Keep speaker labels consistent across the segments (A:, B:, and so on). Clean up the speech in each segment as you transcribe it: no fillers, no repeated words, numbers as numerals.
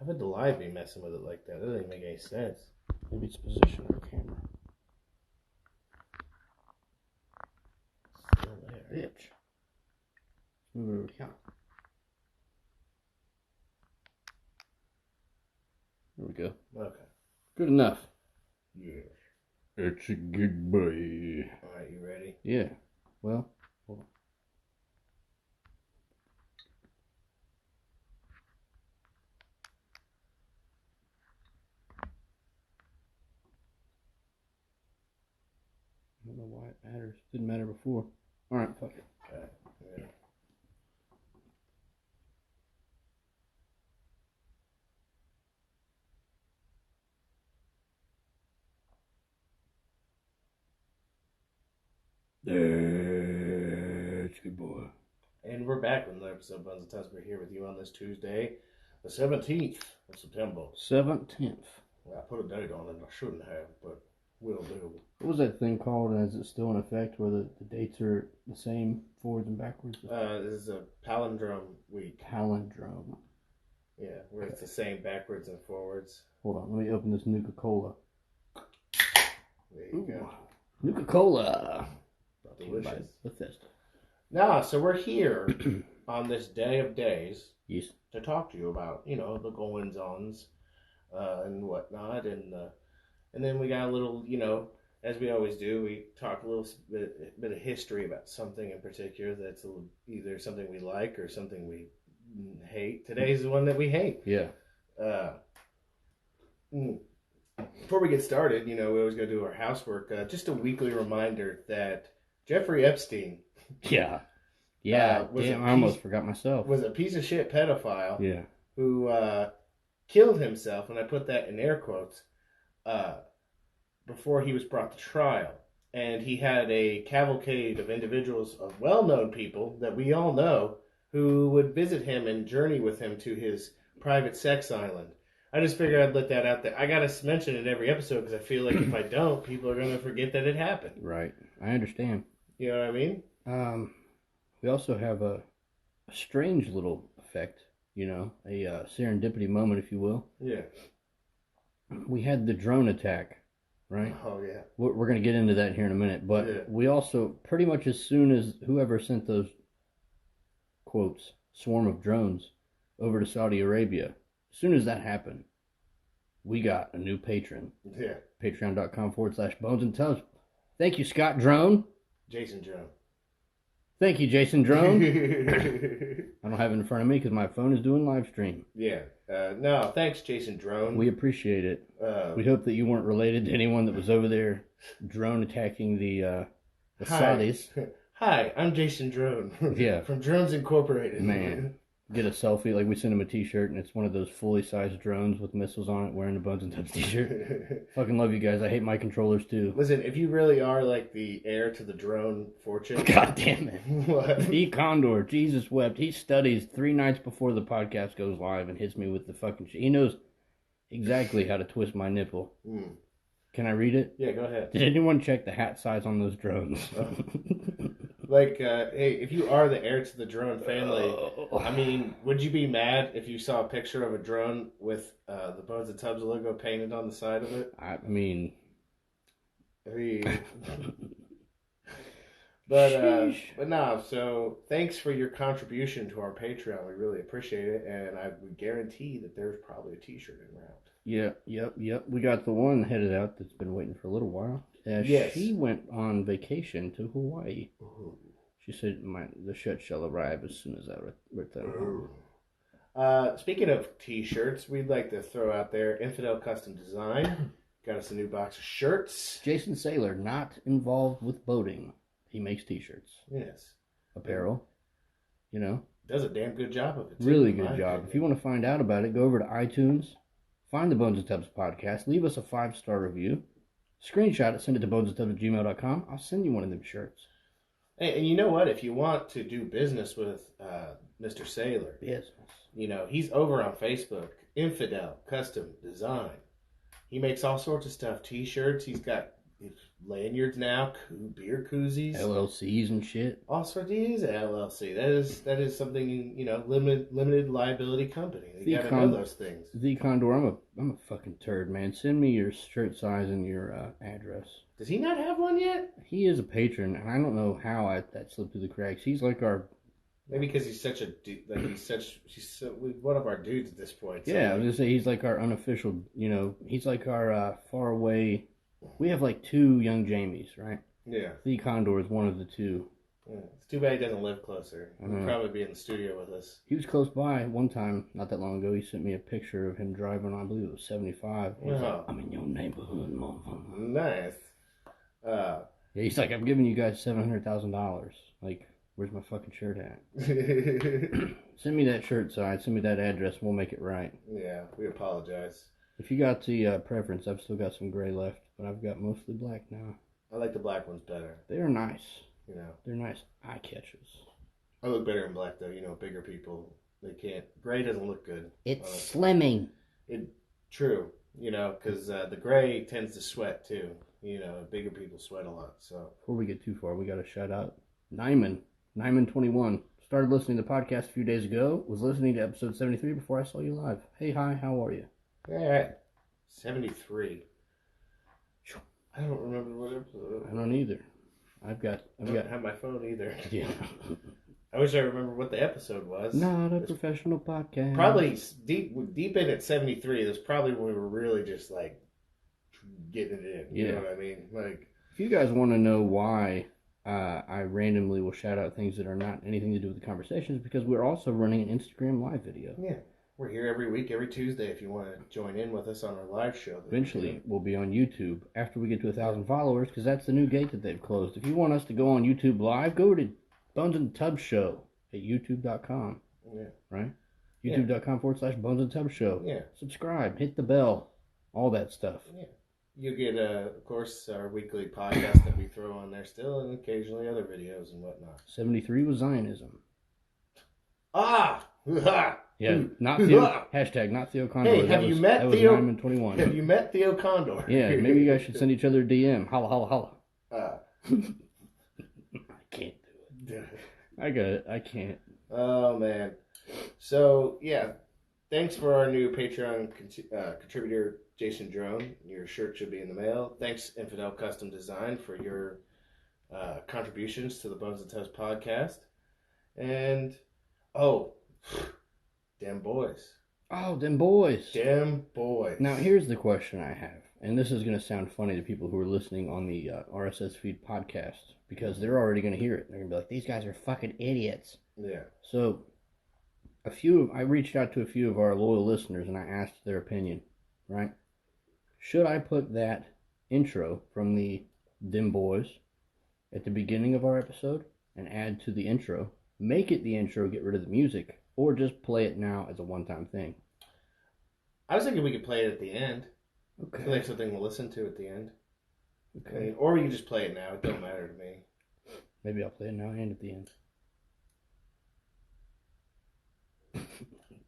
A: How would the live be messing with it like that? That doesn't make any sense.
B: Maybe it's position of the camera.
A: Still there.
B: Bitch. Move it over here. There we go.
A: Okay.
B: Good enough.
A: Yeah.
B: It's a good boy.
A: Alright, you ready?
B: Yeah. Well, hold on. I don't know why it matters. Didn't matter before. Alright, fuck it.
A: Okay. Yeah.
B: That's a good boy.
A: And we're back with another episode of Buns and Tubbs. We're here with you on this Tuesday, the 17th of September.
B: 17th.
A: Well, I put a date on it. I shouldn't have, but will do.
B: What was that thing called, and is it still in effect, where the dates are the same forwards and backwards?
A: This is a palindrome week.
B: Palindrome.
A: Yeah, where it's the same backwards and forwards.
B: Hold on, let me open this Nuka-Cola.
A: There you go.
B: Nuka-Cola.
A: Delicious.
B: Bethesda.
A: Nah, so we're here on this day of days
B: Yes.
A: to talk to you about, you know, the goings-ons and whatnot. And then we got a little, you know, as we always do, we talk a little bit of history about something in particular that's either something we like or something we hate. Today's the one that we hate.
B: Yeah.
A: Before we get started, you know, we always got to do our housework. Just a weekly reminder that Jeffrey Epstein.
B: Yeah. Yeah. Damn, I almost forgot myself.
A: Was a piece of shit pedophile.
B: Yeah.
A: Who killed himself, and I put that in air quotes, before he was brought to trial. And he had a cavalcade of individuals, of well-known people that we all know, who would visit him and journey with him to his private sex island. I just figured I'd let that out there. I gotta mention it every episode because I feel like if I don't, people are gonna forget that it happened.
B: Right. I understand.
A: You know what I mean?
B: We also have a strange little effect, you know, a serendipity moment, if you will.
A: Yeah.
B: We had the drone attack, right?
A: Oh, yeah.
B: We're going to get into that here in a minute, but we also, pretty much as soon as whoever sent those, quotes, swarm of drones over to Saudi Arabia, as soon as that happened, we got a new patron.
A: Yeah.
B: Patreon.com/Bones and Tubbs. Thank you, Scott Drone.
A: Jason Drone.
B: Thank you, Jason Drone. I don't have it in front of me because my phone is doing live stream.
A: Yeah. No, thanks, Jason Drone.
B: We appreciate it. We hope that you weren't related to anyone that was over there drone attacking the Saudis.
A: Hi, I'm Jason Drone.
B: Yeah.
A: From Drones Incorporated.
B: Man. Get a selfie, like we send him a t-shirt and it's one of those fully sized drones with missiles on it wearing the Bones and Tubbs t-shirt. Fucking love you guys. I hate my controllers too.
A: Listen, if you really are like the heir to the drone fortune.
B: God damn it.
A: What?
B: E Condor, Jesus wept. He studies 3 nights before the podcast goes live and hits me with the fucking shit. He knows exactly how to twist my nipple. Can I read it?
A: Yeah, go ahead.
B: Did anyone check the hat size on those drones?
A: Like, hey, if you are the heir to the drone family, I mean, would you be mad if you saw a picture of a drone with the Bones and Tubbs logo painted on the side of it?
B: I mean...
A: But no, so thanks for your contribution to our Patreon. We really appreciate it, and I would guarantee that there's probably a t-shirt in route.
B: Yep. We got the one headed out that's been waiting for a little while.
A: Yes.
B: She went on vacation to Hawaii.
A: Ooh.
B: She said the shirt shall arrive as soon as I return.
A: Speaking of t-shirts, we'd like to throw out there Infidel Custom Design. Got us a new box of shirts.
B: Jason Saylor, not involved with boating. He makes t-shirts.
A: Yes.
B: Apparel. You know.
A: Does a damn good job of it, too.
B: Really good job. If you want to find out about it, go over to iTunes. Find the Bones and Tubbs podcast. Leave us a 5-star review. Screenshot it. Send it to bonesandtubbs@gmail.com. I'll send you one of them shirts.
A: Hey, and you know what? If you want to do business with Mr. Saylor,
B: yes,
A: you know, he's over on Facebook. Infidel Custom Design. He makes all sorts of stuff. T-shirts. He's got lanyards now, beer koozies,
B: LLCs and shit.
A: All sorts of things. LLC. That is something, limited liability company. You gotta know those things.
B: The Condor, I'm a fucking turd, man. Send me your shirt size and your address.
A: Does he not have one yet?
B: He is a patron, and I don't know how that slipped through the cracks. He's like our...
A: Maybe because he's such a dude. Like he's one of our dudes at this point. So
B: yeah, I was gonna say he's like our unofficial. He's like our far away. We have like 2 young Jamies, right?
A: Yeah.
B: The Condor is one of the 2.
A: Yeah. It's too bad he doesn't live closer. He'd probably be in the studio with us.
B: He was close by one time, not that long ago. He sent me a picture of him driving on, I believe it was 75. He's like, I'm in your neighborhood, motherfucker.
A: Nice.
B: Yeah, he's like, I'm giving you guys $700,000. Like, where's my fucking shirt at? Send me that shirt size. Send me that address. And we'll make it right.
A: Yeah, we apologize.
B: If you got the preference, I've still got some gray left, but I've got mostly black now.
A: I like the black ones better.
B: They're nice.
A: They're
B: nice eye catchers.
A: I look better in black though. Bigger people, they can't. Gray doesn't look good.
B: It's slimming.
A: True. Because the gray tends to sweat too. Bigger people sweat a lot. So
B: before we get too far, we got to shout out Nyman21. Started listening to the podcast a few days ago. Was listening to episode 73 before I saw you live. Hey, hi, how are you?
A: All right. 73. I don't remember what episode.
B: I don't either. I
A: don't have my phone either.
B: Yeah.
A: I wish I remember what the episode was.
B: Not a professional podcast.
A: Probably deep in at 73. That's probably when we were really just like getting it in. You know what I mean? Like,
B: if you guys want to know why I randomly will shout out things that are not anything to do with the conversations, because we're also running an Instagram live video.
A: Yeah. We're here every week, every Tuesday, if you want to join in with us on our live show.
B: Eventually, we'll be on YouTube after we get to 1,000 followers, because that's the new gate that they've closed. If you want us to go on YouTube live, go to Bones and Tub Show at youtube.com.
A: Yeah.
B: Right? youtube.com/Bones and Tub Show.
A: Yeah.
B: Subscribe, hit the bell, all that stuff.
A: Yeah. You get, of course, our weekly podcast that we throw on there still, and occasionally other videos and whatnot.
B: 73 was Zionism.
A: Ah!
B: Yeah, not Theo. Hashtag not Theo Condor.
A: Hey, have you met Theo?
B: 21.
A: Have you met Theo Condor?
B: Yeah, maybe you guys should send each other a DM. Holla, holla, holla. I can't do it. I got it. I can't.
A: Oh, man. So, yeah. Thanks for our new Patreon contributor, Jason Drone. Your shirt should be in the mail. Thanks, Infidel Custom Design, for your contributions to the Bones and Toast podcast. And, them boys.
B: Oh, them boys.
A: Them boys.
B: Now, here's the question I have. And this is going to sound funny to people who are listening on the RSS feed podcast, because they're already going to hear it. They're going to be like, these guys are fucking idiots.
A: Yeah.
B: So, I reached out to a few of our loyal listeners and I asked their opinion, right? Should I put that intro from the Dim Boys at the beginning of our episode and add to the intro, make it the intro, get rid of the music, or just play it now as a one-time thing?
A: I was thinking we could play it at the end.
B: Okay.
A: So like something to listen to at the end.
B: Okay.
A: I mean, or we can just play it now. It don't matter to me.
B: Maybe I'll play it now and at the end.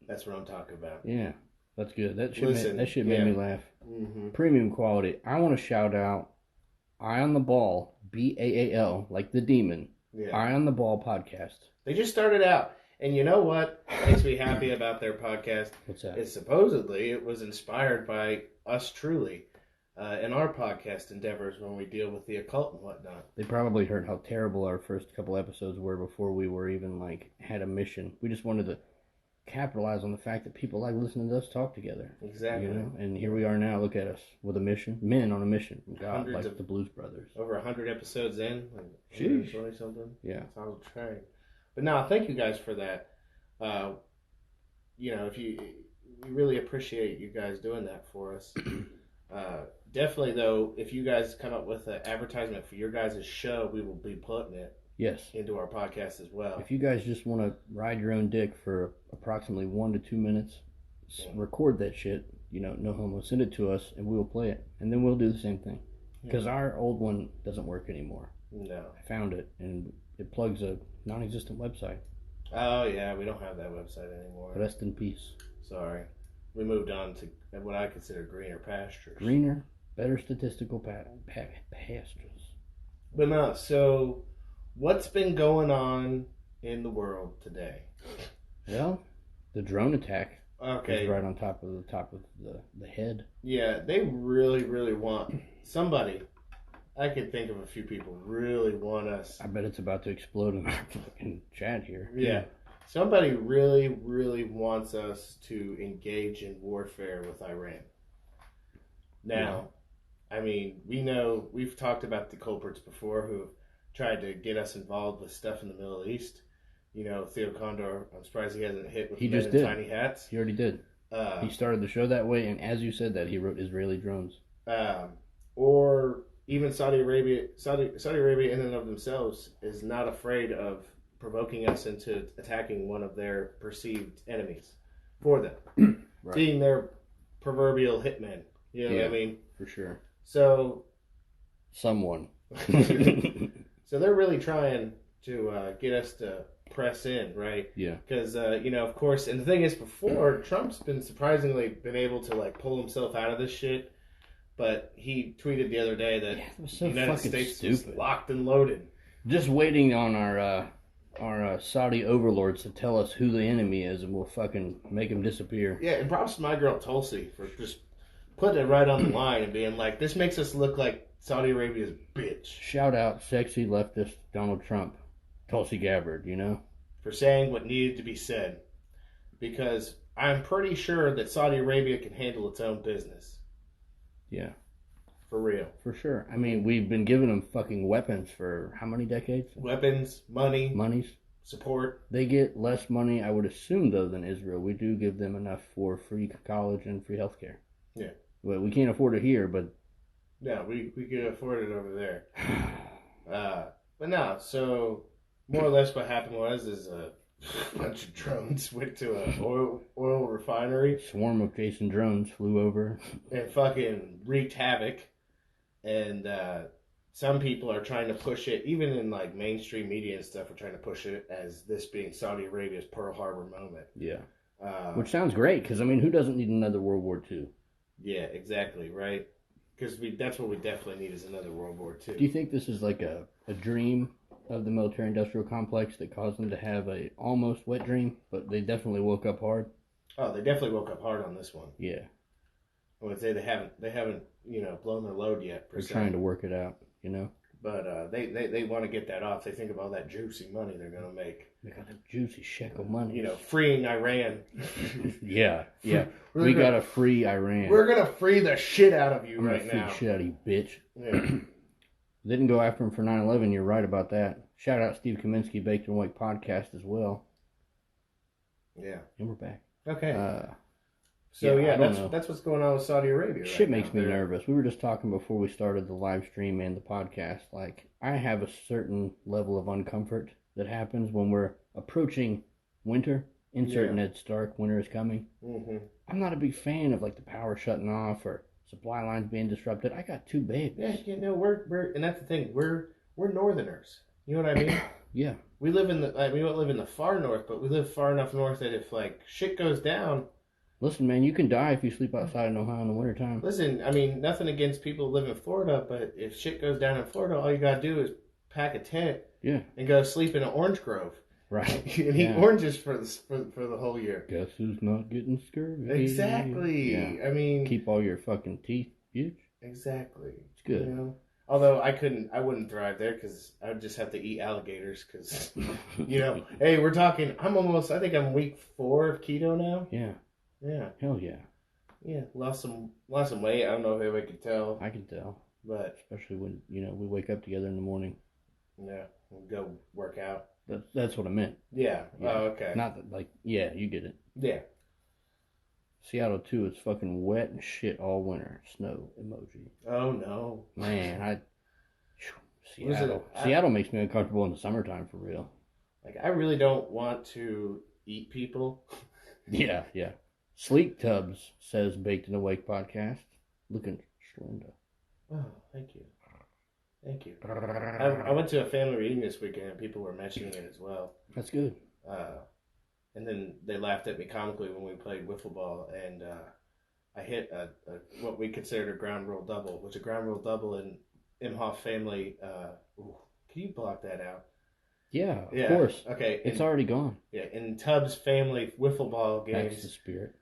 A: That's what I'm talking about.
B: Yeah, that's good. That shit made me laugh.
A: Mm-hmm.
B: Premium quality. I want to shout out Eye on the Ball, BAAL, like the demon.
A: Yeah.
B: Eye on the Ball podcast.
A: They just started out. And you know what makes me happy about their podcast?
B: What's that?
A: Is supposedly it was inspired by us truly in our podcast endeavors when we deal with the occult and whatnot.
B: They probably heard how terrible our first couple episodes were before we were even had a mission. We just wanted to capitalize on the fact that people like listening to us talk together.
A: Exactly.
B: And here we are now. Look at us with a mission. Men on a mission. God, like the Blues Brothers.
A: Over 100 episodes in. Like 120 something.
B: Yeah.
A: That's how I'm trying. But no, thank you guys for that. We really appreciate you guys doing that for us. Definitely, though, if you guys come up with an advertisement for your guys' show, we will be putting it into our podcast as well.
B: If you guys just want to ride your own dick for approximately 1 to 2 minutes, record that shit, no homo, send it to us, and we will play it. And then we'll do the same thing. Because our old one doesn't work anymore.
A: No.
B: I found it, and it plugs a non-existent website.
A: Oh, yeah, we don't have that website anymore.
B: Rest in peace.
A: Sorry. We moved on to what I consider greener pastures.
B: Greener Better statistical pastors.
A: But no, so what's been going on in the world today?
B: Well, the drone attack
A: is
B: right on top of the head.
A: Yeah, they really, really want somebody. I can think of a few people really want us.
B: I bet it's about to explode in our fucking chat here.
A: Yeah. Somebody really, really wants us to engage in warfare with Iran. Now, I mean, we've talked about the culprits before who have tried to get us involved with stuff in the Middle East. Theo Condor, I'm surprised he hasn't hit with men in tiny hats.
B: He already did. He started the show that way, and as you said that, he wrote Israeli drones.
A: Or even Saudi Arabia in and of themselves is not afraid of provoking us into attacking one of their perceived enemies for them. Right. Being their proverbial hitmen. You know what I mean?
B: For sure.
A: So,
B: someone.
A: So they're really trying to get us to press in, right?
B: Yeah.
A: Because, of course, and the thing is, before, Trump's been surprisingly been able to, pull himself out of this shit. But he tweeted the other day that the United States was locked and loaded.
B: Just waiting on our Saudi overlords to tell us who the enemy is, and we'll fucking make him disappear.
A: Yeah, and props to my girl Tulsi for just putting it right on the line and being like, this makes us look like Saudi Arabia's bitch.
B: Shout out sexy leftist Donald Trump, Tulsi Gabbard,
A: for saying what needed to be said. Because I'm pretty sure that Saudi Arabia can handle its own business.
B: Yeah.
A: For real.
B: For sure. I mean, we've been giving them fucking weapons for how many decades?
A: Weapons, monies, support.
B: They get less money, I would assume, though, than Israel. We do give them enough for free college and free healthcare.
A: Yeah.
B: Well, we can't afford it here, but...
A: Yeah, we can afford it over there. But no, so more or less what happened is a bunch of drones went to an oil refinery.
B: Swarm of Jason drones flew over.
A: And fucking wreaked havoc. And some people are trying to push it, even in mainstream media and stuff, are trying to push it as this being Saudi Arabia's Pearl Harbor moment.
B: Yeah. Which sounds great, because, who doesn't need another World War II?
A: Yeah, exactly, right? Because that's what we definitely need is another World War II.
B: Do you think this is like a dream of the military-industrial complex that caused them to have a almost wet dream, but they definitely woke up hard?
A: Oh, they definitely woke up hard on this one.
B: Yeah.
A: I would say they haven't blown their load yet.
B: They're trying to work it out,
A: But they want to get that off. They think of all that juicy money they're going to make.
B: They got that juicy shekel money.
A: Freeing Iran.
B: Yeah. We got to free Iran.
A: We're going to free the shit out of you right now.
B: Free the shit out of you, bitch.
A: Yeah.
B: Didn't go after him for 9/11. You're right about that. Shout out Steve Kaminsky, Baked and White podcast as well.
A: Yeah.
B: And we're back.
A: Okay. So that's what's going on with Saudi Arabia.
B: Shit makes me nervous. We were just talking before we started the live stream and the podcast. I have a certain level of uncomfort that happens when we're approaching winter. Insert Ned Stark, winter is coming.
A: Mm-hmm.
B: I'm not a big fan of the power shutting off or supply lines being disrupted. I got two babies.
A: Yeah, we're and that's the thing. We're Northerners. You know what I mean?
B: Yeah.
A: We live we don't live in the far north, but we live far enough north that if shit goes down.
B: Listen, man, you can die if you sleep outside in Ohio in the wintertime.
A: Listen, nothing against people who live in Florida, but if shit goes down in Florida, all you gotta do is pack a tent and go sleep in an orange grove.
B: Right.
A: And eat oranges for the whole year.
B: Guess who's not getting scurvy?
A: Exactly. Yeah.
B: Keep all your fucking teeth, bitch.
A: Exactly.
B: It's good.
A: Although I wouldn't thrive there because I would just have to eat alligators because, hey, we're talking, I think I'm week 4 of keto now.
B: Yeah.
A: Yeah.
B: Hell yeah.
A: Yeah. Lost some weight. I don't know if anybody can tell.
B: I can tell.
A: But.
B: Especially when, we wake up together in the morning.
A: Yeah. We'll go work out.
B: That's what I meant.
A: Yeah. Oh, okay.
B: Not that, you get it.
A: Yeah.
B: Seattle, too, it's fucking wet and shit all winter. Snow emoji.
A: Oh, no.
B: Man, Seattle makes me uncomfortable in the summertime, for real.
A: I really don't want to eat people.
B: Yeah. Sleek Tubbs says Baked and Awake podcast. Looking slender.
A: Oh, thank you. I went to a family reunion this weekend and people were mentioning it as well.
B: That's good.
A: And then they laughed at me comically when we played wiffle ball, and I hit what we considered a ground rule double, which a ground rule double in Imhoff family. Can you block that out?
B: Yeah, of course.
A: Okay.
B: It's already gone.
A: Yeah, in Tubbs family wiffle ball games.
B: That's the spirit.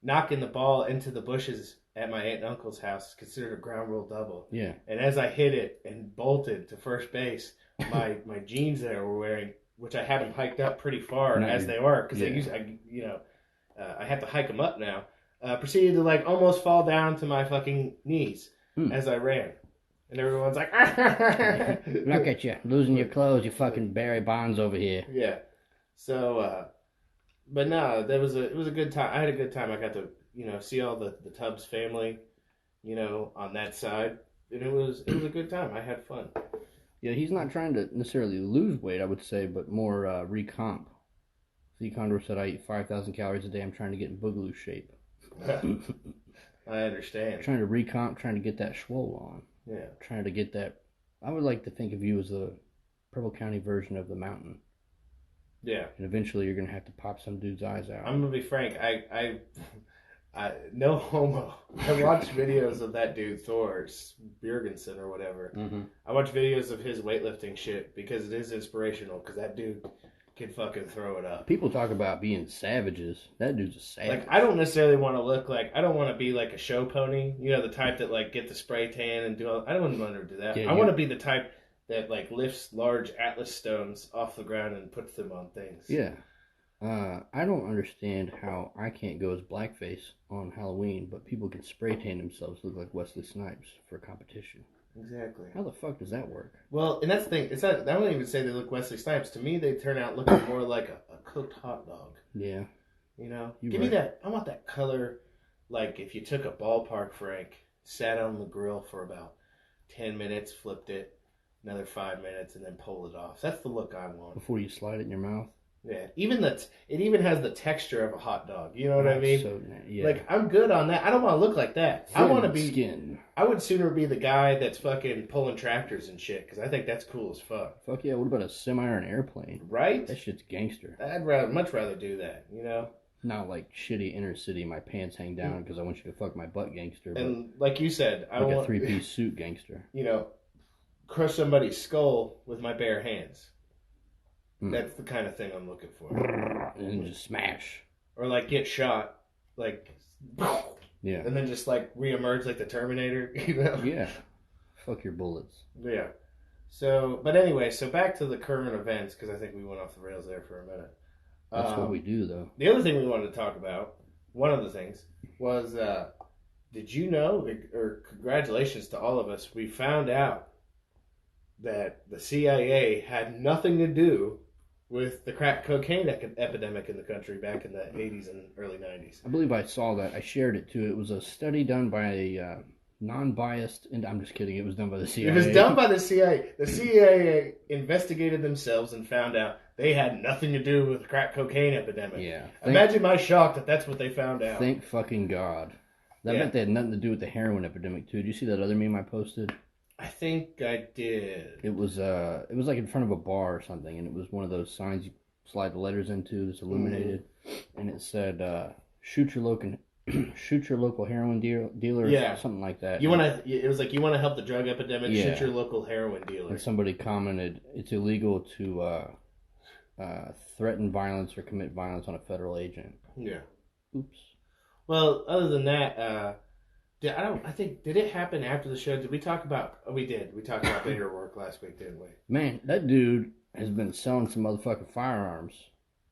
A: Knocking the ball into the bushes at my aunt and uncle's house is considered a ground rule double.
B: Yeah.
A: And as I hit it and bolted to first base, my jeans that I were wearing, which I had them hiked up pretty far they are, because I have to hike them up now, proceeded to like almost fall down to my fucking knees as I ran. And everyone's like,
B: look at you, losing your clothes, you fucking Barry Bonds over here.
A: Yeah. So, but no, it was a good time. I had a good time. I got to, see all the Tubbs family, on that side. And it was a good time. I had fun.
B: Yeah, he's not trying to necessarily lose weight, I would say, but more recomp. Z Condor said, I eat 5,000 calories a day. I'm trying to get in boogaloo shape.
A: I understand.
B: Trying to recomp, trying to get that swole on.
A: Yeah.
B: Trying to get that. I would like to think of you as the Purple County version of the Mountain.
A: Yeah.
B: And eventually you're going to have to pop some dude's eyes out.
A: I'm going to be frank. I no homo. I watched videos of that dude, Thor Bjorgensen or whatever.
B: Mm-hmm.
A: I watch videos of his weightlifting shit because it is inspirational, because that dude can fucking throw it up.
B: People talk about being savages. That dude's a savage.
A: Like, I don't necessarily want to look like, I don't want to be like a show pony. The type that like get the spray tan and do all, I don't want to do that.
B: Yeah,
A: I want to be the type that like lifts large Atlas stones off the ground and puts them on things.
B: Yeah. I don't understand how I can't go as blackface on Halloween, but people can spray tan themselves to look like Wesley Snipes for competition.
A: Exactly.
B: How the fuck does that work?
A: Well, and that's the thing. It's not. I don't even say they look Wesley Snipes. To me, they turn out looking more like a cooked hot dog.
B: Yeah.
A: Give me that. I want that color. Like if you took a ballpark Frank, sat on the grill for about 10 minutes, flipped it, another 5 minutes, and then pulled it off. That's the look I want.
B: Before you slide it in your mouth.
A: Yeah, it even has the texture of a hot dog. You know what I mean?
B: So, yeah.
A: Like, I'm good on that. I don't want to look like that. I want to be
B: skin.
A: I would sooner be the guy that's fucking pulling tractors and shit, because I think that's cool as fuck.
B: Fuck yeah! What about a semi or an airplane?
A: Right?
B: That shit's gangster.
A: I'd much rather do that.
B: Not like shitty inner city. My pants hang down because I want you to fuck my butt, gangster.
A: And like you said, I
B: want
A: a
B: 3-piece suit, gangster.
A: Crush somebody's skull with my bare hands. That's the kind of thing I'm looking for.
B: And then just smash.
A: Or like get shot, like,
B: yeah,
A: and then just like reemerge like the Terminator,
B: Yeah. Fuck your bullets.
A: Yeah. So, but anyway, so back to the current events, because I think we went off the rails there for a minute.
B: That's what we do, though.
A: The other thing we wanted to talk about, one of the things, was, did you know, or congratulations to all of us, we found out that the CIA had nothing to do with the crack cocaine epidemic in the country back in the 80s and early 90s.
B: I believe I saw that. I shared it too. It was a study done by a non-biased, and I'm just kidding, it was done by the CIA.
A: It was done by the CIA. The CIA investigated themselves and found out they had nothing to do with the crack cocaine epidemic.
B: Yeah.
A: Imagine my shock that that's what they found out.
B: Thank fucking God. I bet they had nothing to do with the heroin epidemic too. Did you see that other meme I posted?
A: I think I did.
B: It was like in front of a bar or something, and it was one of those signs you slide the letters into that's illuminated, and it said shoot your local heroin dealer, or something like that.
A: It was like, you want to help the drug epidemic, shoot your local heroin dealer.
B: And somebody commented, it's illegal to threaten violence or commit violence on a federal agent.
A: Yeah.
B: Oops.
A: Well, other than that, did it happen after the show? Did we talk about? Oh, we did. We talked about Bader work last week, didn't we?
B: Man, that dude has been selling some motherfucking firearms.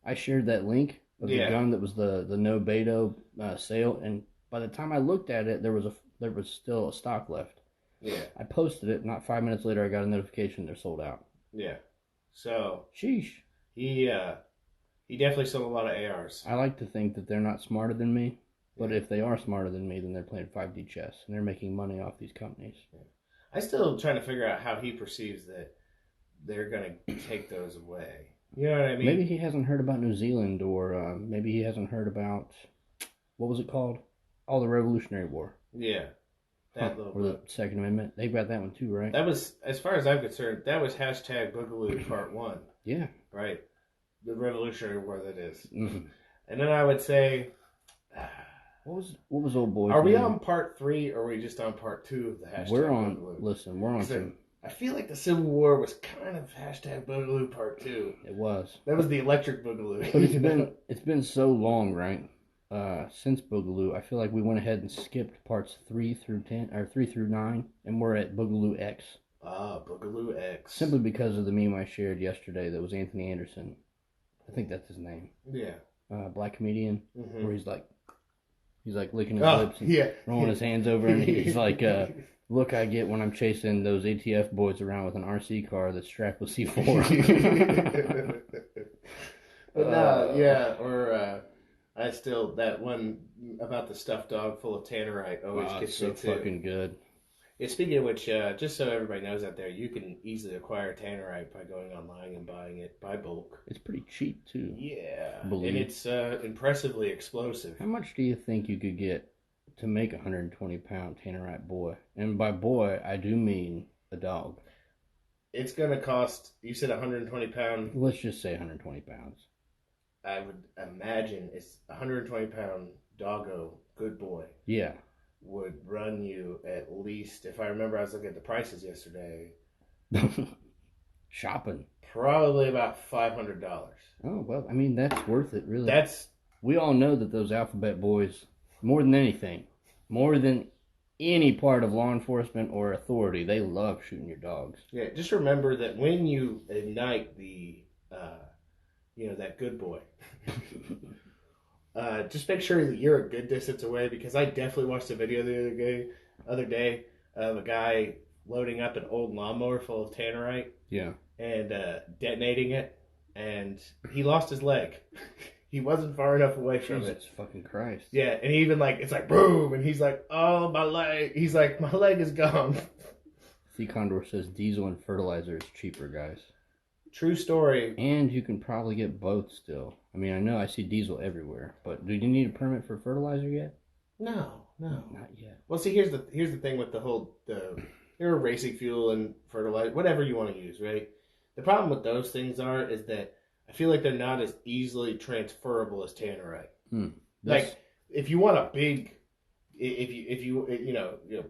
B: I shared that link of the gun that was the no Beto sale, and by the time I looked at it, there was still a stock left.
A: Yeah.
B: I posted it. Not 5 minutes later, I got a notification they're sold out.
A: Yeah. So.
B: Sheesh.
A: He definitely sold a lot of ARs.
B: I like to think that they're not smarter than me. But if they are smarter than me, then they're playing 5D chess, and they're making money off these companies.
A: I still trying to figure out how he perceives that they're going to take those away. You know what I mean?
B: Maybe he hasn't heard about New Zealand, or maybe he hasn't heard about, what was it called? Oh, the Revolutionary War.
A: Yeah.
B: Or the Second Amendment. They've got that one too, right?
A: That was, as far as I'm concerned, that was hashtag Boogaloo Part 1.
B: Yeah.
A: Right? The Revolutionary War, that is.
B: Mm-hmm.
A: And then I would say...
B: What was old boy's
A: Are we
B: name?
A: on part 3 or are we just on part 2 of the hashtag
B: We're on.
A: Boogaloo?
B: Listen, we're on some.
A: I feel like the Civil War was kind of hashtag Boogaloo part 2.
B: It was.
A: That was the electric Boogaloo.
B: But it's been so long, right? Since Boogaloo, I feel like we went ahead and skipped parts 3 through 10 or 3 through 9, and we're at Boogaloo X.
A: Ah, Boogaloo X.
B: Simply because of the meme I shared yesterday that was Anthony Anderson. I think that's his name.
A: Yeah.
B: Black comedian,
A: Mm-hmm.
B: where he's like licking his lips and rolling his hands over, and he's like, look I get when I'm chasing those ATF boys around with an RC car that's strapped with C4.
A: But no, yeah, or that one about the stuffed dog full of tannerite always gets
B: so
A: me too.
B: fucking good.
A: Yeah, speaking of which, just so everybody knows out there, you can easily acquire tannerite by going online and buying it by bulk.
B: It's pretty cheap too.
A: Yeah, and it's impressively explosive.
B: How much do you think you could get to make a 120-pound tannerite boy? And by boy, I do mean a dog.
A: It's going to cost, you said 120 pounds?
B: Let's just say 120 pounds.
A: I would imagine it's 120 pound doggo, good boy.
B: Yeah.
A: Would run you at least, if I remember, I was looking at the prices yesterday.
B: Shopping.
A: Probably about $500.
B: Oh, well, I mean, that's worth it, really.
A: We
B: all know that those alphabet boys, more than anything, more than any part of law enforcement or authority, they love shooting your dogs.
A: Yeah, just remember that when you ignite that good boy, just make sure that you're a good distance away, because I definitely watched a video the other day of a guy loading up an old lawnmower full of tannerite.
B: Yeah.
A: And detonating it, and he lost his leg. He wasn't far enough away from it.
B: Jesus fucking Christ.
A: Yeah, and he even it's like boom, and he's like, oh, my leg. He's like, my leg is gone.
B: C. Condor says diesel and fertilizer is cheaper, guys.
A: True story.
B: And you can probably get both still. I mean, I know I see diesel everywhere, but do you need a permit for fertilizer yet?
A: No.
B: Not yet.
A: Well, see, here's the thing with they're racing fuel and fertilizer, whatever you want to use, right? The problem with those things is that I feel like they're not as easily transferable as tannerite. Like, if you want a big,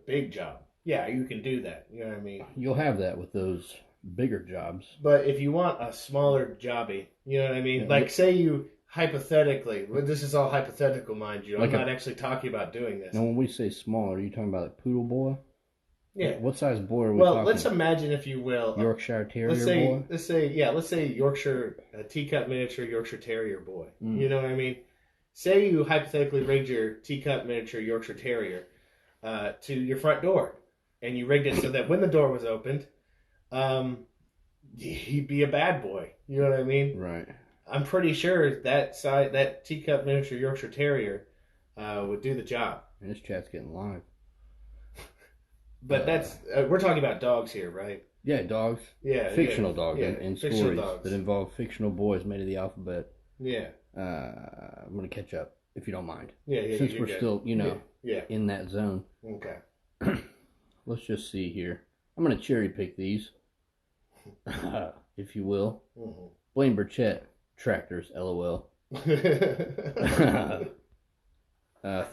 A: big job, yeah, you can do that. You know what I mean?
B: You'll have that with those bigger jobs.
A: But if you want a smaller jobby, you know what I mean? Yeah, say you hypothetically, this is all hypothetical, mind you. I'm not actually talking about doing this.
B: Now, when we say small, are you talking about a poodle boy?
A: Yeah.
B: What size boy are we talking?
A: Well, let's imagine, if you will,
B: Yorkshire Terrier boy.
A: Let's say Yorkshire, teacup miniature Yorkshire Terrier boy. You know what I mean? Say you hypothetically rigged your teacup miniature Yorkshire Terrier to your front door, and you rigged it so that when the door was opened, he'd be a bad boy. You know what I mean?
B: Right.
A: I'm pretty sure that teacup miniature Yorkshire Terrier would do the job.
B: And this chat's getting live.
A: But that's we're talking about dogs here, right?
B: Yeah, dogs.
A: Yeah,
B: fictional dogs in stories
A: dogs
B: that involve fictional boys made of the alphabet.
A: Yeah.
B: I'm gonna catch up if you don't mind.
A: Yeah.
B: Since we're still,
A: yeah,
B: in that zone.
A: Okay.
B: Let's just see here. I'm gonna cherry pick these, if you will.
A: Mm-hmm.
B: Blaine Burchett, tractors, LOL.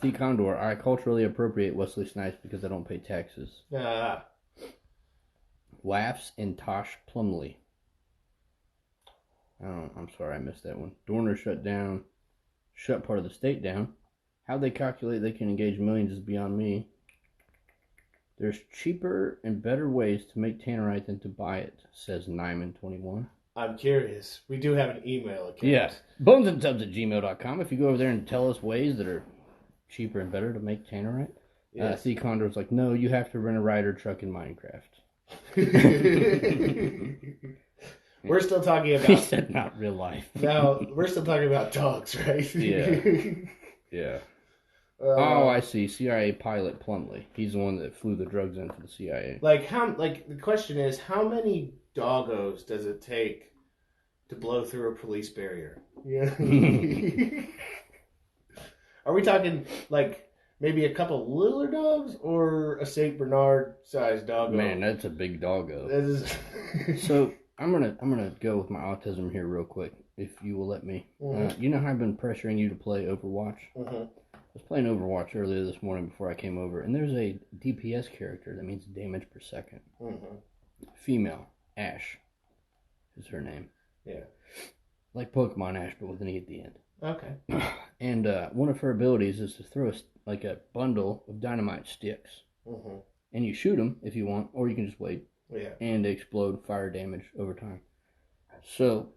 B: The Condor, I culturally appropriate Wesley Snipes because I don't pay taxes. Laughs and Tosh Plumley. I'm sorry, I missed that one. Dorner shut part of the state down. How they calculate they can engage millions is beyond me. There's cheaper and better ways to make tannerite than to buy it, says Nyman21.
A: I'm curious. We do have an email account.
B: Yeah, bonesandtubs@gmail.com. If you go over there and tell us ways that are cheaper and better to make tannerite.
A: Yes.
B: C. Condor's like, no, you have to rent a rider truck in Minecraft.
A: We're still talking about...
B: He said not real life.
A: No, we're still talking about dogs, right?
B: Yeah. Oh, I see. CIA pilot Plumley. He's the one that flew the drugs in for the CIA.
A: The question is, how many doggos does it take to blow through a police barrier? Yeah. Are we talking maybe a couple littler dogs or a Saint Bernard sized doggo?
B: Man, that's a big doggo. So I'm gonna go with my autism here real quick, if you will let me.
A: Mm-hmm.
B: You know how I've been pressuring you to play Overwatch?
A: Mm-hmm.
B: was playing Overwatch earlier this morning before I came over, and there's a DPS character that means damage per second.
A: Mm-hmm.
B: Female, Ash is her name.
A: Yeah.
B: Like Pokemon Ash, but with an E at the end.
A: Okay.
B: And one of her abilities is to throw a bundle of dynamite sticks.
A: Mm-hmm.
B: And you shoot them if you want, or you can just wait.
A: Yeah.
B: And they explode fire damage over time. So,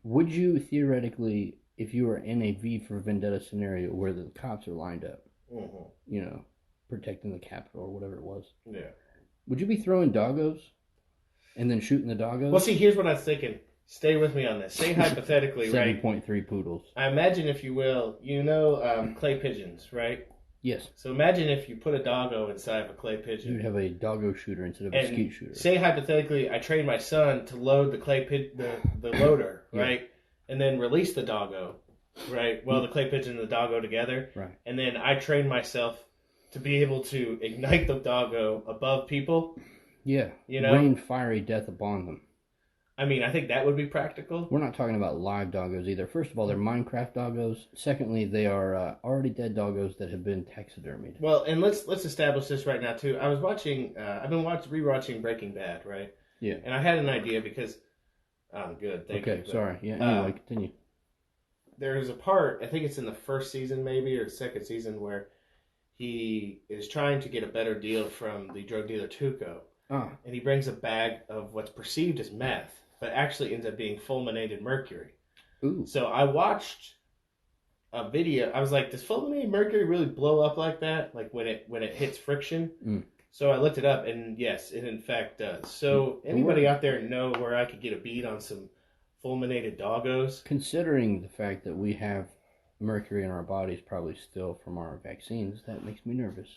B: would you theoretically, if you were in a V for Vendetta scenario where the cops are lined up, protecting the Capitol or whatever it was, would you be throwing doggos and then shooting the doggos?
A: Well, see, here's what I was thinking. Stay with me on this. Say hypothetically, right?
B: 7.3 poodles.
A: I imagine, if you will, clay pigeons, right?
B: Yes.
A: So imagine if you put a doggo inside of a clay pigeon.
B: You'd have a doggo shooter instead of a skeet shooter.
A: Say hypothetically, I train my son to load the loader, right, and then release the doggo, right. Well, the clay pigeon and the doggo together,
B: right,
A: and then I train myself to be able to ignite the doggo above people.
B: Yeah. Rain fiery death upon them.
A: I mean, I think that would be practical.
B: We're not talking about live doggos either. First of all, they're Minecraft doggos. Secondly, they are already dead doggos that have been taxidermied.
A: Well, and let's establish this right now too. I was watching. I've been rewatching Breaking Bad, right?
B: Yeah.
A: And I had an idea because. Good. Thank you.
B: Okay. Sorry. Yeah. Anyway, continue.
A: There's a part. I think it's in the first season, maybe, or second season, where he is trying to get a better deal from the drug dealer Tuco, and he brings a bag of what's perceived as meth, but actually ends up being fulminated mercury.
B: Ooh.
A: So I watched a video. I was like, does fulminated mercury really blow up like that? Like when it hits friction?
B: Mm.
A: So I looked it up, and yes, it in fact does. So anybody out there know where I could get a bead on some fulminated doggos? Considering
B: the fact that we have mercury in our bodies probably still from our vaccines, that makes me nervous.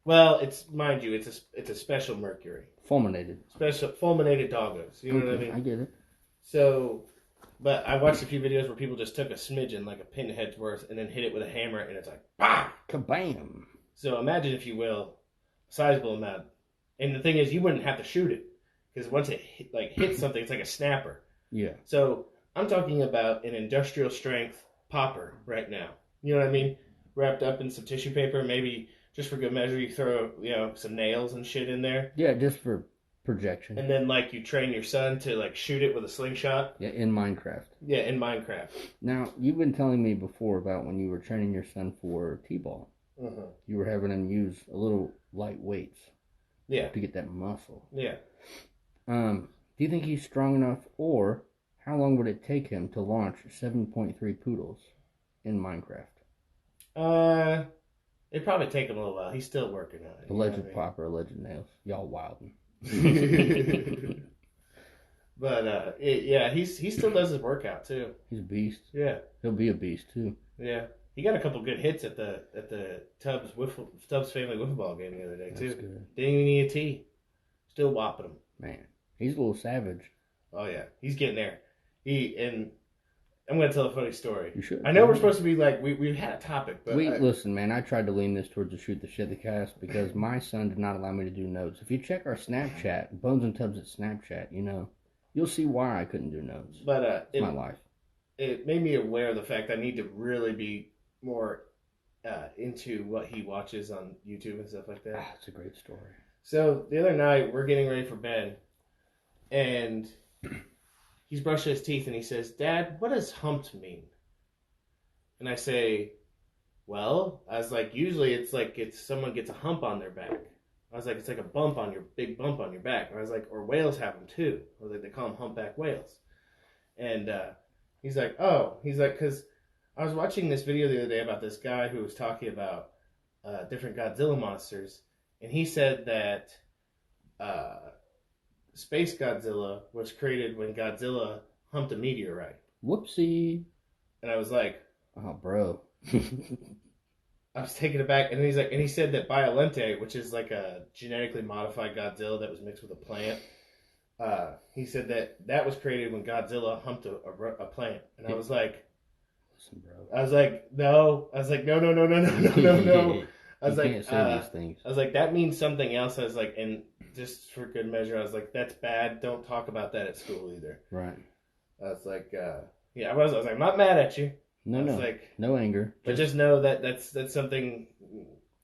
A: Well, mind you, it's a special mercury. Special fulminated doggos. You know what I mean?
B: I get it.
A: So, but I watched a few videos where people just took a smidgen, like a pinhead's worth, and then hit it with a hammer, and it's like, bah!
B: Kabam!
A: So imagine, if you will, a sizable amount. And the thing is, you wouldn't have to shoot it, because once it hits something, it's like a snapper.
B: Yeah.
A: So I'm talking about an industrial strength popper right now. You know what I mean? Wrapped up in some tissue paper, maybe. Just for good measure, you throw, some nails and shit in there.
B: Yeah, just for projection.
A: And then, you train your son to, shoot it with a slingshot.
B: Yeah, in Minecraft.
A: Yeah, in Minecraft.
B: Now, you've been telling me before about when you were training your son for T-ball.
A: Mm-hmm.
B: You were having him use a little light weights.
A: Yeah.
B: To get that muscle.
A: Yeah.
B: Do you think he's strong enough, or how long would it take him to launch 7.3 poodles in Minecraft?
A: It'd probably take him a little while. He's still working on it.
B: Alleged popper, alleged nails. Y'all wildin'.
A: But, he still does his workout, too.
B: He's a beast.
A: Yeah.
B: He'll be a beast, too.
A: Yeah. He got a couple good hits at the Tubbs family wiffle ball game the other day, too.
B: That's good.
A: Didn't even need a tee. Still whopping him.
B: Man, he's a little savage.
A: Oh, yeah. He's getting there. I'm going to tell a funny story.
B: You should.
A: I know we're supposed to be we had a topic, but...
B: Listen, man, I tried to lean this towards the shoot the shit the cast because my son did not allow me to do notes. If you check our Snapchat, Bones and Tubbs at Snapchat, you'll see why I couldn't do notes.
A: But
B: it's my life.
A: It made me aware of the fact I need to really be more into what he watches on YouTube and stuff like that.
B: It's a great story.
A: So the other night, we're getting ready for bed, and... he's brushing his teeth, and he says, "Dad, what does humped mean?" And I say, well, I was like, usually it's someone gets a hump on their back. I was like, it's like a big bump on your back. And I was like, or whales have them too. I was like, they call them humpback whales. And he's like, because I was watching this video the other day about this guy who was talking about different Godzilla monsters, and he said that Space Godzilla was created when Godzilla humped a meteorite.
B: Whoopsie.
A: And I was like,
B: oh, bro.
A: I was taken aback. And he said that Beyondpod, which is like a genetically modified Godzilla that was mixed with a plant, he said that was created when Godzilla humped a plant. And I was like,
B: listen, bro.
A: I was like, no. I was like, no. I was like,
B: can't say these things.
A: I was like, that means something else. I was like, and just for good measure, I was like, that's bad. Don't talk about that at school either.
B: Right.
A: I was like, I was like, I'm not mad at you.
B: No anger.
A: But just know that that's something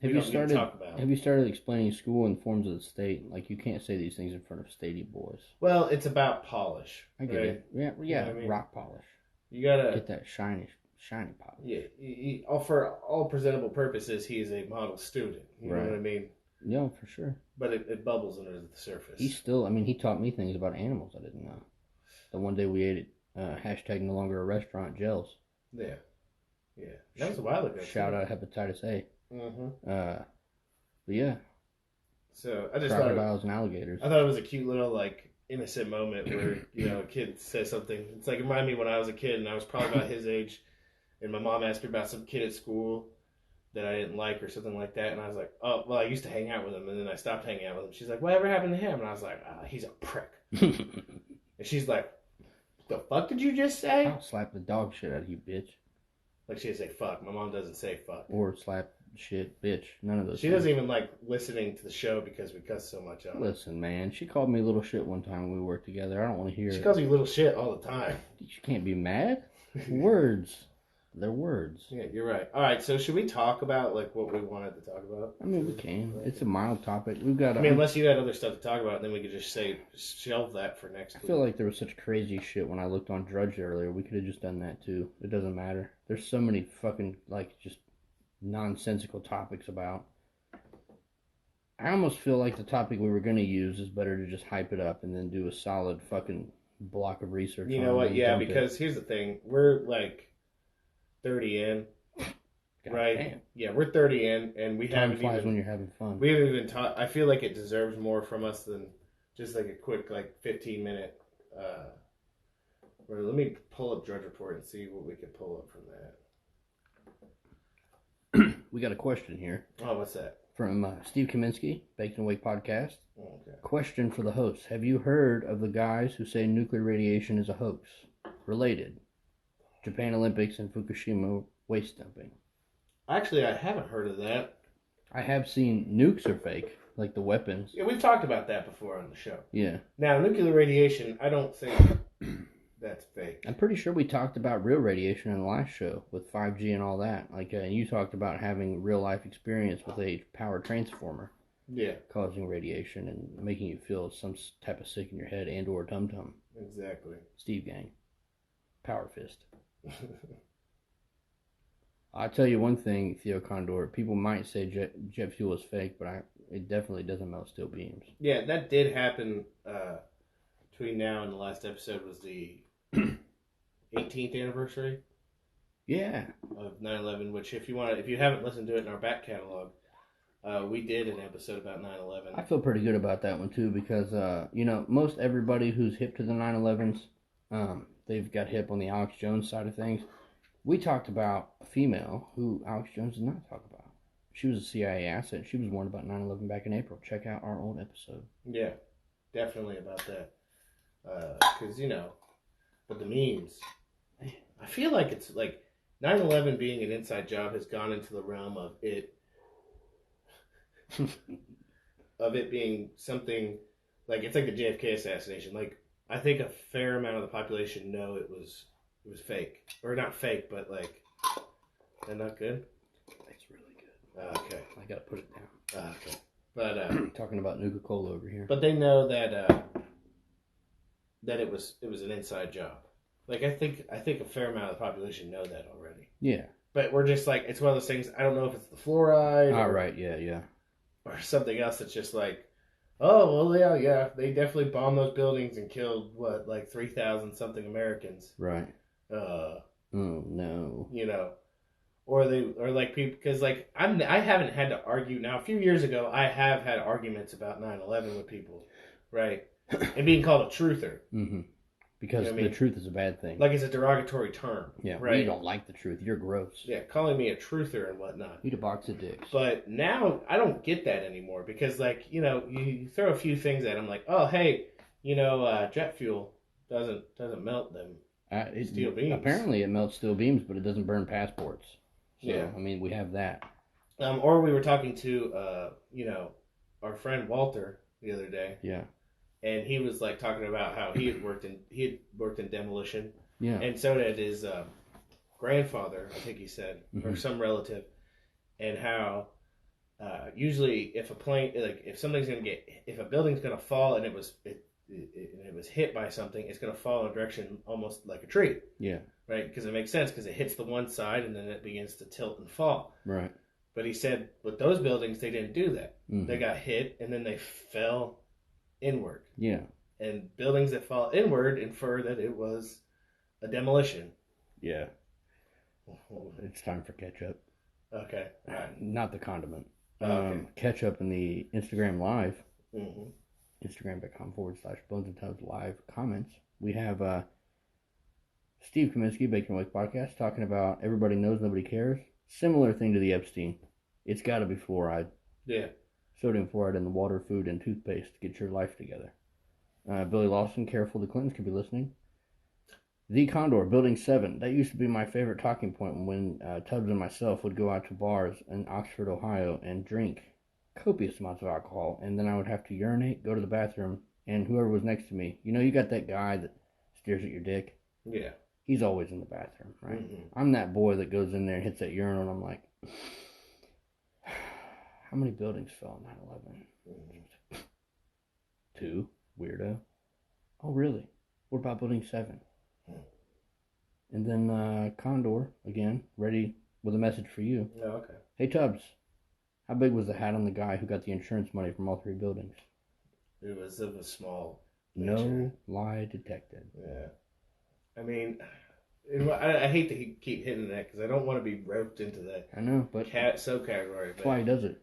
B: we don't need to talk about. Have you started explaining school and forms of the state? Like, you can't say these things in front of statey boys.
A: Well, it's about polish.
B: I get it. Yeah, you know what I mean? Rock polish.
A: You gotta
B: get that shiny polish.
A: Yeah, for all presentable purposes, he is a model student. You know what I mean?
B: Yeah, for sure.
A: But it bubbles under the surface.
B: He taught me things about animals I didn't know. The one day we ate it, hashtag no longer a restaurant, gels.
A: Yeah. That was a while ago.
B: Shout out hepatitis A.
A: Mm-hmm.
B: But yeah.
A: So I just
B: crocodiles and alligators.
A: I thought it was a cute little like innocent moment where a kid says something. It's like it reminded me when I was a kid and I was probably about his age, and my mom asked me about some kid at school that I didn't like or something like that, and I was like, oh well, I used to hang out with him, and then I stopped hanging out with him. She's like, whatever happened to him? And I was like, he's a prick. And she's like, the fuck did you just say?
B: I'll slap the dog shit out of you, bitch.
A: Like she'd say fuck. My mom doesn't say fuck.
B: Or slap shit, bitch. None of those.
A: She doesn't even like listening to the show because we cuss so much on it.
B: Listen, man. She called me little shit one time when we worked together. I don't want to hear it.
A: She calls you little shit all the time.
B: You can't be mad. Words. They're words.
A: Yeah, you're right. All right, so should we talk about like what we wanted to talk about?
B: I mean, we can. It's a mild topic. We've got.
A: Unless you had other stuff to talk about, then we could just shelve that for next week.
B: I feel like there was such crazy shit when I looked on Drudge earlier. We could have just done that too. It doesn't matter. There's so many fucking like just nonsensical topics about. I almost feel like the topic we were going to use is better to just hype it up and then do a solid fucking block of research.
A: You know what? Yeah, because here's the thing. We're like 30 in,
B: God
A: right?
B: Damn.
A: Yeah, we're 30 in, and we haven't
B: flies
A: even
B: when you're having fun.
A: We haven't even taught. I feel like it deserves more from us than just like a quick 15-minute. Let me pull up Drudge Report and see what we can pull up from
B: that. We got a question here.
A: Oh, what's that?
B: From Steve Kaminsky, Bacon Awake Podcast.
A: Oh, okay.
B: Question for the host. Have you heard of the guys who say nuclear radiation is a hoax? Related. Japan Olympics and Fukushima waste dumping.
A: Actually, I haven't heard of that.
B: I have seen nukes are fake, like the weapons.
A: Yeah, we've talked about that before on the show.
B: Yeah.
A: Now, nuclear radiation, I don't think that's fake.
B: I'm pretty sure we talked about real radiation in the last show with 5G and all that. Like, you talked about having real life experience with a power transformer.
A: Yeah.
B: Causing radiation and making you feel some type of sick in your head and or tum-tum.
A: Exactly.
B: Steve Gang. Power fist. I'll tell you one thing, Theo Condor. People might say jet fuel is fake, but it definitely doesn't melt steel beams.
A: Yeah, that did happen between now and the last episode was the 18th anniversary.
B: Yeah. Of
A: 9/11, which if you haven't listened to it in our back catalog, we did an episode about 9/11.
B: I feel pretty good about that one too because most everybody who's hip to the 9/11s, they've got hip on the Alex Jones side of things. We talked about a female who Alex Jones did not talk about. She was a CIA asset. She was warned about 9/11 back in April. Check out our old episode.
A: Yeah, definitely about that. Because, but the memes. I feel like it's like 9/11 being an inside job has gone into the realm of it being something like it's like the JFK assassination. Like, I think a fair amount of the population know it was fake. Or not fake, but like, they're not good?
B: It's really good.
A: Okay.
B: I gotta put it down.
A: Okay. But,
B: talking about Nuka-Cola over here.
A: But they know that it was an inside job. Like, I think a fair amount of the population know that already.
B: Yeah.
A: But we're just like, it's one of those things, I don't know if it's the fluoride.
B: Right, yeah.
A: Or something else that's just like, oh, well, yeah, they definitely bombed those buildings and killed, 3,000 something Americans.
B: Right.
A: Oh,
B: no.
A: Or like people, because like, I haven't had to argue, now a few years ago, I have had arguments about 9/11 with people, right? And being called a truther.
B: Mm-hmm. Because the truth is a bad thing.
A: Like it's a derogatory term.
B: Yeah,
A: right?
B: You don't like the truth. You're gross.
A: Yeah, calling me a truther and whatnot.
B: Eat a box of dicks.
A: But now I don't get that anymore because, like, you throw a few things at them, like, oh, hey, jet fuel doesn't melt them steel beams.
B: Apparently it melts steel beams, but it doesn't burn passports. So,
A: yeah.
B: I mean, we have that.
A: Or we were talking to, our friend Walter the other day.
B: Yeah.
A: And he was like talking about how he had worked in demolition.
B: Yeah.
A: And so did his grandfather, I think he said, or some relative, and how usually if if a building's gonna fall and it was hit by something, it's gonna fall in a direction almost like a tree.
B: Yeah.
A: Right, because it makes sense because it hits the one side and then it begins to tilt and fall.
B: Right.
A: But he said with those buildings they didn't do that. They got hit and then they fell inward.
B: Yeah.
A: And buildings that fall inward infer that it was a demolition.
B: Yeah. It's time for ketchup.
A: Okay. All right.
B: Not the condiment.
A: Okay.
B: Ketchup in the Instagram Live. Instagram.com/Bones and Tubs Live comments. We have Steve Kaminsky, Bacon Awake Podcast, talking about everybody knows, nobody cares. Similar thing to the Epstein. It's got to be fluoride.
A: Yeah.
B: Sodium fluoride in the water, food, and toothpaste to get your life together. Billy Lawson, Careful the Clintons could be listening. The Condor, Building 7. That used to be my favorite talking point when Tubbs and myself would go out to bars in Oxford, Ohio, and drink copious amounts of alcohol. And then I would have to urinate, go to the bathroom, and whoever was next to me, you got that guy that stares at your dick?
A: Yeah.
B: He's always in the bathroom, right? I'm that boy that goes in there and hits that urinal, and I'm like, how many buildings fell in 9/11? 2, weirdo. Oh, really? What about Building 7? And then Condor, again, ready with a message for you.
A: Oh, okay.
B: Hey, Tubbs, how big was the hat on the guy who got the insurance money from all 3 buildings?
A: It was small.
B: No lie detected.
A: Yeah. I mean, I hate to keep hitting that because I don't want to be roped into that.
B: I know, but
A: category.
B: That's why he does it.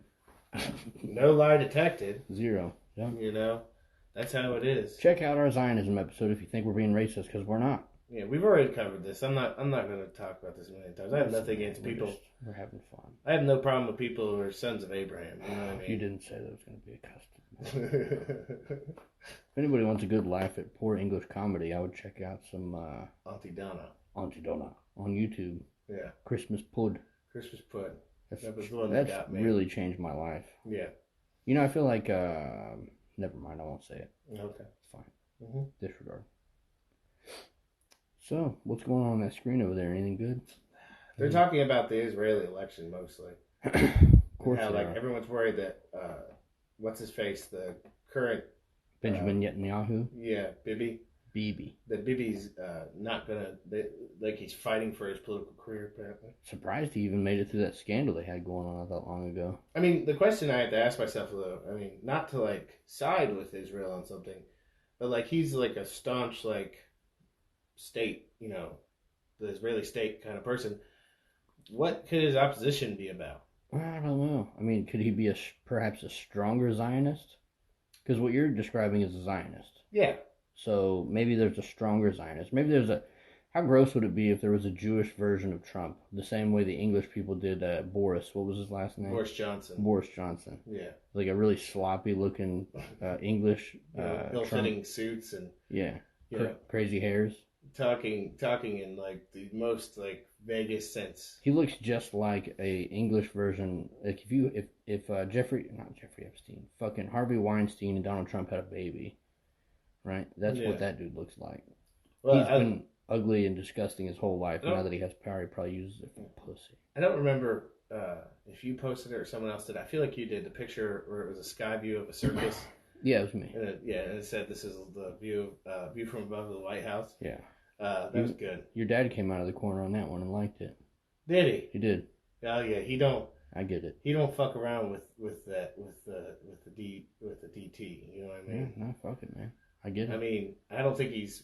A: No lie detected.
B: 0. Yeah.
A: That's how it is.
B: Check out our Zionism episode if you think we're being racist, because we're not.
A: Yeah, we've already covered this. I'm not going to talk about this a million times. I have nothing against people.
B: We're having fun.
A: I have no problem with people who are sons of Abraham. You know what I mean?
B: You didn't say that was going to be a custom. If anybody wants a good laugh at poor English comedy, I would check out some
A: Auntie Donna
B: on YouTube.
A: Yeah.
B: Christmas Pud.
A: That was the one that got me.
B: Really changed my life.
A: Yeah.
B: I feel like never mind, I won't say it.
A: Okay.
B: It's fine. Disregard. So, what's going on that screen over there? Anything good?
A: They're talking about the Israeli election mostly.
B: Of course,
A: how everyone's worried that what's his face, the current
B: Benjamin Netanyahu.
A: Yeah, Bibi. That Bibi's not gonna he's fighting for his political career apparently.
B: Surprised he even made it through that scandal they had going on not that long ago.
A: I mean, the question I had to ask myself though, not to side with Israel on something, but he's a staunch state, the Israeli state kind of person. What could his opposition be about?
B: I don't know. Could he be perhaps a stronger Zionist? Because what you're describing is a Zionist.
A: Yeah.
B: So maybe there's a stronger Zionist. Maybe there's how gross would it be if there was a Jewish version of Trump? The same way the English people did Boris. What was his last name?
A: Boris Johnson.
B: Yeah. A really sloppy looking English.
A: Ill-fitting suits and.
B: Yeah. Crazy hairs.
A: Talking in the most vaguest sense.
B: He looks just like a English version. If not Jeffrey Epstein, fucking Harvey Weinstein and Donald Trump had a baby, right? That's what that dude looks like. Well, he's been ugly and disgusting his whole life. Now that he has power, he probably uses it for pussy.
A: I don't remember if you posted it or someone else did. I feel like you did the picture where it was a sky view of a circus.
B: Yeah, it was me.
A: And it said this is the view from above the White House.
B: Yeah.
A: That was good.
B: Your dad came out of the corner on that one and liked it.
A: Did he?
B: He did.
A: Oh yeah, he don't.
B: I get it.
A: He don't fuck around with the DT. You know what I mean?
B: Yeah, no, fuck it, man. I get it.
A: I don't think he's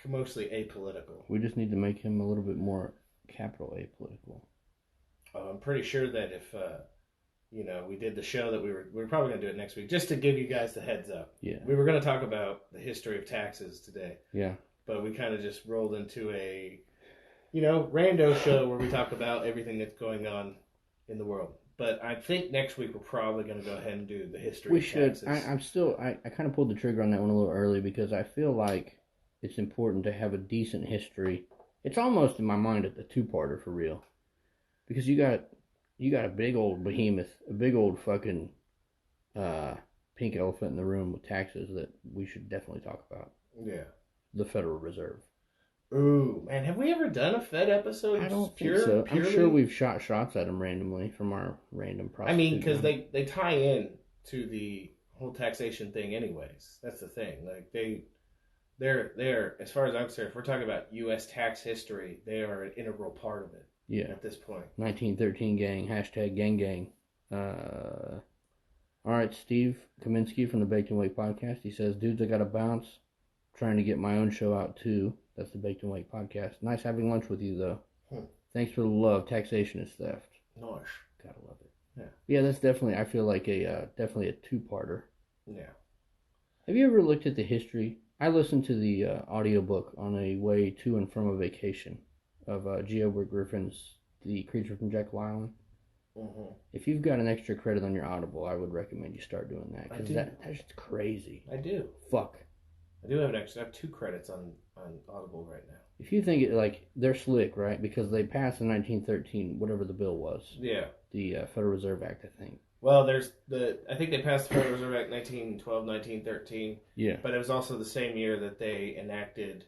A: mostly apolitical.
B: We just need to make him a little bit more capital apolitical.
A: I'm pretty sure that if we did the show that we were probably gonna do it next week just to give you guys the heads up.
B: Yeah.
A: We were gonna talk about the history of taxes today.
B: Yeah.
A: But we kind of just rolled into a, rando show where we talk about everything that's going on in the world. But I think next week we're probably going to go ahead and do the history of taxes.
B: I kind of pulled the trigger on that one a little early because I feel like it's important to have a decent history. It's almost, in my mind, a two-parter for real. Because you got a big old behemoth, a big old fucking pink elephant in the room with taxes that we should definitely talk about.
A: Yeah.
B: The Federal Reserve.
A: Ooh, man, have we ever done a Fed episode?
B: I don't think so.
A: Purely?
B: I'm sure we've shot shots at them randomly from our random prostitute.
A: Because they tie in to the whole taxation thing anyways. That's the thing. Like, they're as far as I'm concerned, if we're talking about U.S. tax history, they are an integral part of it.
B: Yeah.
A: At this point.
B: 1913 gang, hashtag gang gang. All right, Steve Kaminsky from the Baked and Wake podcast. He says, dudes, I got to bounce. Trying to get my own show out, too. That's the Baked and Wake podcast. Nice having lunch with you, though. Thanks for the love. Taxation is theft.
A: Nice.
B: Gotta love it. Yeah, that's definitely, I feel like, definitely a two-parter.
A: Yeah.
B: Have you ever looked at the history? I listened to the audiobook on a way to and from a vacation of G. Edward Griffin's The Creature from Jekyll Island.
A: Mm-hmm.
B: If you've got an extra credit on your Audible, I would recommend you start doing that. Because that's just crazy.
A: I do.
B: Fuck.
A: I do have an extra. I have 2 credits on Audible right now.
B: If you think it, like, they're slick, right? Because they passed in 1913, whatever the bill was.
A: Yeah.
B: The Federal Reserve Act, I think.
A: Well, I think they passed the Federal Reserve Act 1912, 1913.
B: Yeah.
A: But it was also the same year that they enacted,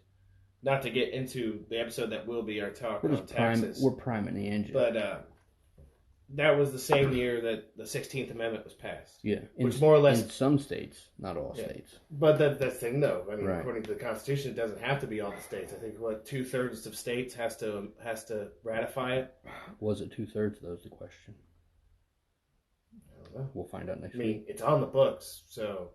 A: not to get into the episode that will be our talk on taxes.
B: We're priming the engine.
A: But that was the same year that the 16th Amendment was passed.
B: Yeah.
A: Which more or less...
B: In some states, not all states.
A: But that's the thing, though. I mean,
B: right.
A: According to the Constitution, it doesn't have to be all the states. I think, 2/3 of states has to ratify it?
B: Was it 2/3, though, is the question.
A: I don't know.
B: We'll find out next week.
A: I mean, it's on the books, so...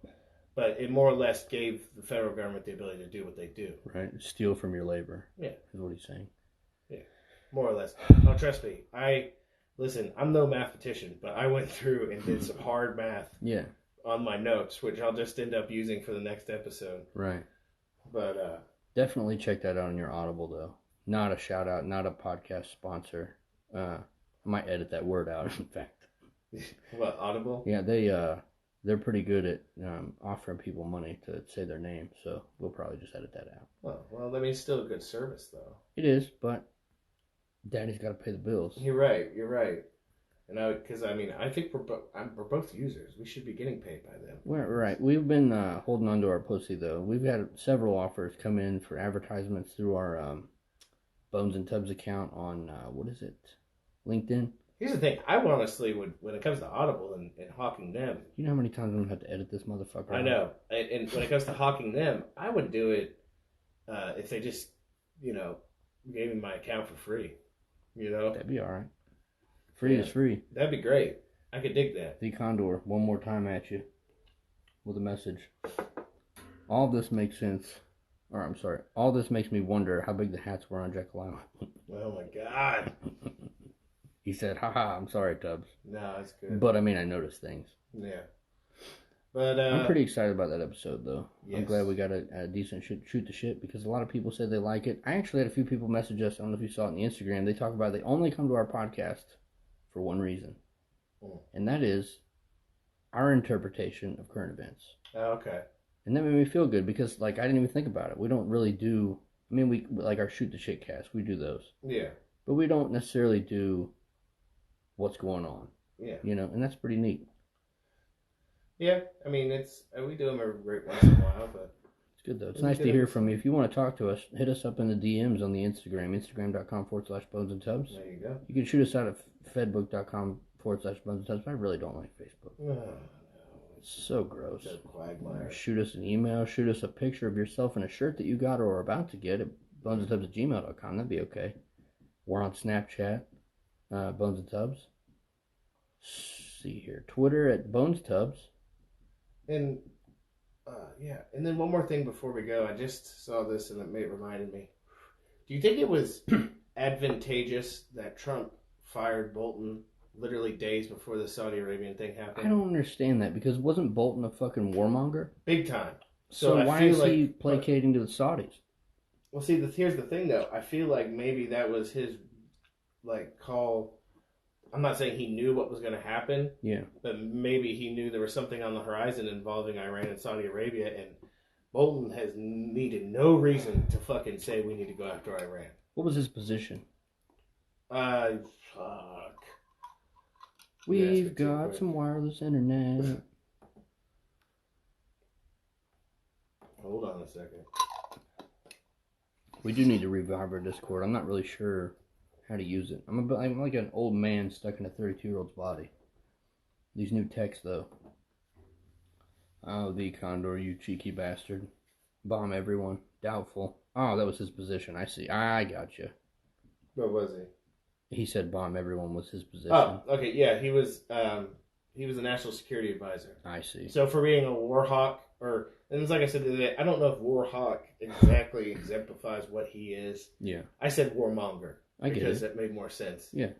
A: But it more or less gave the federal government the ability to do what they do.
B: Right. Steal from your labor.
A: Yeah.
B: Is what he's saying.
A: Yeah. More or less. Oh, trust me. Listen, I'm no mathematician, but I went through and did some hard math on my notes, which I'll just end up using for the next episode.
B: Right.
A: But
B: definitely check that out on your Audible, though. Not a shout out, not a podcast sponsor. I might edit that word out, in fact.
A: What, Audible?
B: Yeah, they're pretty good at offering people money to say their name, so we'll probably just edit that out.
A: Well, I mean, it's still a good service, though.
B: It is, but Daddy's got to pay the bills.
A: You're right. And I think we're both users. We should be getting paid by them.
B: Right. We've been holding on to our pussy, though. We've had several offers come in for advertisements through our Bones and Tubs account on, LinkedIn.
A: Here's the thing. I honestly would, when it comes to Audible and hawking them.
B: You know how many times I'm going to have to edit this motherfucker?
A: I know. And when it comes to hawking them, I would do it if they just, gave me my account for free.
B: That'd be all right. Free is free.
A: That'd be great. I could dig that.
B: The Condor, one more time at you with a message. All this makes sense. Or, I'm sorry. All this makes me wonder how big the hats were on Jekyll Island.
A: Oh, my God.
B: He said, haha, I'm sorry, Tubbs.
A: No, that's good.
B: But, I noticed things.
A: Yeah. But
B: I'm pretty excited about that episode, though.
A: Yes.
B: I'm glad we got a decent shoot the shit, because a lot of people said they like it. I actually had a few people message us. I don't know if you saw it on the Instagram. They talk about they only come to our podcast for one reason. And that is our interpretation of current events.
A: Oh, okay.
B: And that made me feel good, because, I didn't even think about it. We don't really do... we our Shoot the Shit cast, we do those.
A: Yeah.
B: But we don't necessarily do what's going on.
A: Yeah.
B: And that's pretty neat.
A: Yeah, we do them every once in a while, but...
B: It's good, though. It's nice to hear from you. If you want to talk to us, hit us up in the DMs on the Instagram, instagram.com/Bones and Tubs.
A: There you go.
B: You can shoot us out at fedbook.com/Bones and Tubs. I really don't like Facebook.
A: No.
B: It's so gross.
A: It's a quagmire.
B: Shoot us an email. Shoot us a picture of yourself in a shirt that you got or are about to get at bonesandtubs@gmail.com. That'd be okay. We're on Snapchat, Bones and Tubs. See here. Twitter at Bones Tubs.
A: And, and then one more thing before we go. I just saw this and it reminded me. Do you think it was advantageous that Trump fired Bolton literally days before the Saudi Arabian thing happened?
B: I don't understand that, because wasn't Bolton a fucking warmonger?
A: Big time.
B: So why is he placating to the Saudis?
A: Well, see, here's the thing, though. I feel like maybe that was his, call... I'm not saying he knew what was going to happen.
B: Yeah.
A: But maybe he knew there was something on the horizon involving Iran and Saudi Arabia, and Bolton has needed no reason to fucking say we need to go after Iran.
B: What was his position?
A: Fuck.
B: We've got some wireless internet.
A: Hold on a second.
B: We do need to revive our Discord. I'm not really sure how to use it. I'm like an old man stuck in a 32-year-old's body. These new texts, though. Oh, the Condor, you cheeky bastard. Bomb everyone. Doubtful. Oh, that was his position. I see. I gotcha.
A: What was he?
B: He said bomb everyone was his position.
A: Oh, okay. Yeah, he was a national security advisor.
B: I see.
A: So for being a war hawk, and it's like I said the other day, I don't know if war hawk exactly exemplifies what he is.
B: Yeah.
A: I said warmonger.
B: I get it.
A: Because that made more sense.
B: Yeah.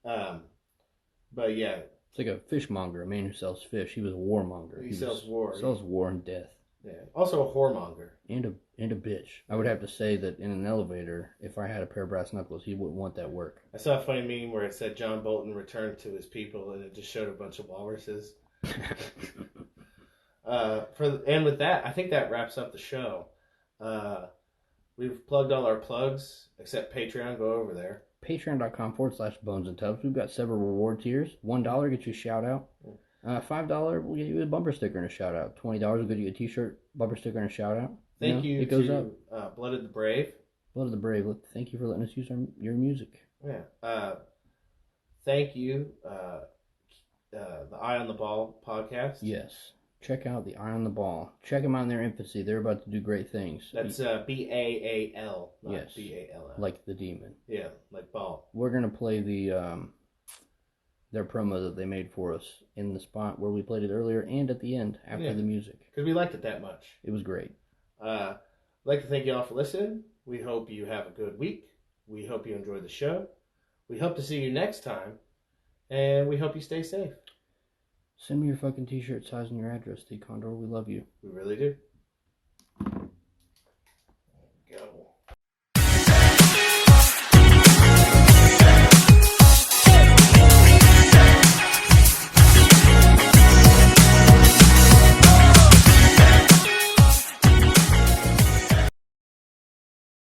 A: But yeah.
B: It's like a fishmonger, a man who sells fish. He was a warmonger.
A: He sells war.
B: Sells war and death.
A: Yeah. Also a whoremonger.
B: And a bitch. I would have to say that in an elevator, if I had a pair of brass knuckles, he wouldn't want that work.
A: I saw a funny meme where it said John Bolton returned to his people, and it just showed a bunch of walruses. And with that, I think that wraps up the show. We've plugged all our plugs, except Patreon. Go over there.
B: Patreon.com/Bones and Tubs. We've got several reward tiers. $1 gets you a shout out. $5 will get you a bumper sticker and a shout out. $20 will get you a t-shirt, bumper sticker, and a shout out.
A: Thank you
B: it goes
A: to Blooded the Brave.
B: Blooded the Brave. Thank you for letting us use your music.
A: Yeah. Thank you, the Eye on the Ball podcast.
B: Yes. Check out the Eye on the Ball. Check them out in their infancy. They're about to do great things.
A: That's BAAL, not
B: yes.
A: BALL.
B: Like the demon.
A: Yeah, like ball.
B: We're gonna play their promo that they made for us in the spot where we played it earlier and at the end after the music.
A: Because we liked it that much.
B: It was great.
A: I'd like to thank you all for listening. We hope you have a good week. We hope you enjoy the show. We hope to see you next time. And we hope you stay safe.
B: Send me your fucking t-shirt size and your address, T. Condor. We love you.
A: We really do.